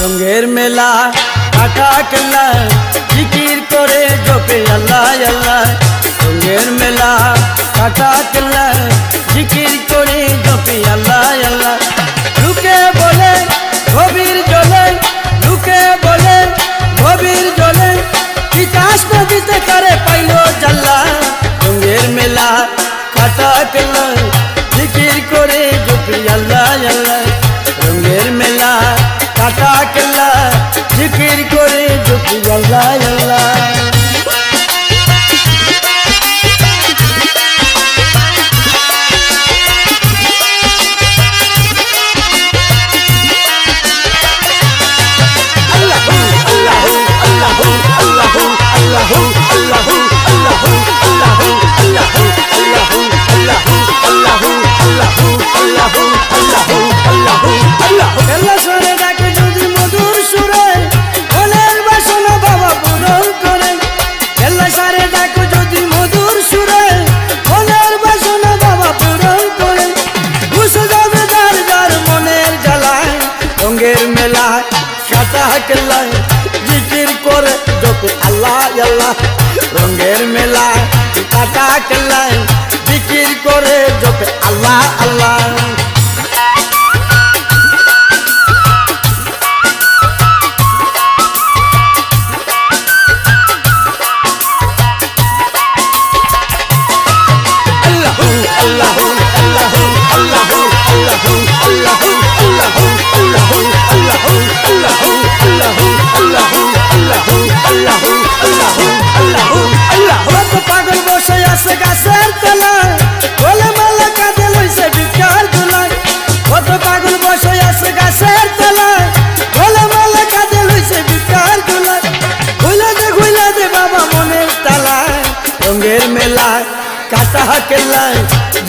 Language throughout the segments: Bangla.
রঙের মেলা কাটা কেল্লা জিকির করে জপে আল্লাহ আল্লাহ। রঙের মেলা কাটা কেল্লা জিকির করে জপে আল্লাহ আল্লাহ। লুকে বলে গভীর জলে, লুকে বলে গভীর জলে, তিতাস নদীতে কারে পাইল জাল্লা। রঙের মেলা কাটা কেল্লা জিকির করে জপে আল্লাহ আল্লাহ। রঙের মেলা কাটা কেল্লা জিকির করে জপি আল্লাহ আল্লাহ। জিকির করে জপে আল্লাহ আল্লাহ। রঙের মেলা কাটা কেল্লা জিকির করে জপে আল্লাহ আল্লাহ। পাগল বসে আছে গাছের তলায়, বলে মালা কাঁদে লইছে ভিক্ষার ঝোলায়। কত পাগল বসে আছে গাছের তলায়, বলে মালা কাঁদে লইছে ভিক্ষার ঝোলায়। খুইলা দে বাবা মনের তালায়। রঙের মেলায় কাটা কেল্লায়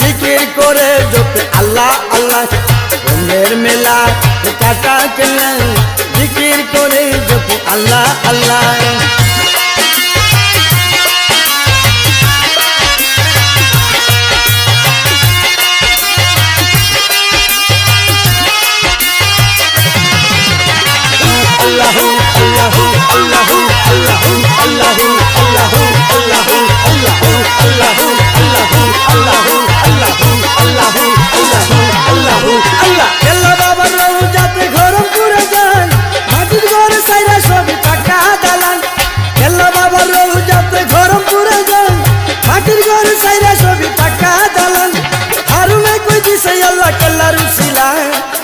জিকির করে জপে আল্লাহ আল্লাহ। রঙের মেলায় কাটা কেল্লায় জিকির করে জপে আল্লাহ আল্লাহ।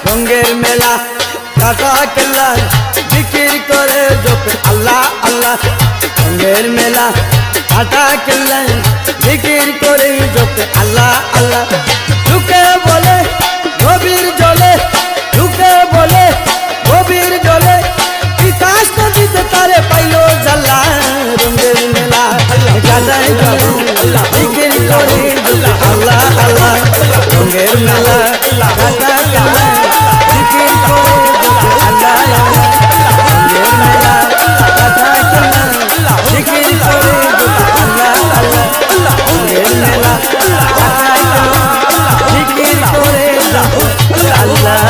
রঙের মেলা কাটা কেল্লা জিকির করে জপে আল্লাহ আল্লাহ। রঙের মেলা কাটা কেল্লা জিকির করে জপে আল্লাহ আল্লাহ। লুকে বলে গভীর জলে, লুকে বলে গভীর জলে, তিতাস নদীতে তারে পাইল জাল্লা। রঙের মেলা কাটা কেল্লা জিকির করে জপে আল্লাহ আল্লাহ। রঙের মেলা কাটা কেল্লা জিকির করে জপে আল্লাহ আল্লাহ। রঙের মেলা কাটা কেল্লা জিকির করে জপে আল্লাহ আল্লাহ। রঙের মেলা কাটা কেল্লা জিকির করে জপে আল্লাহ।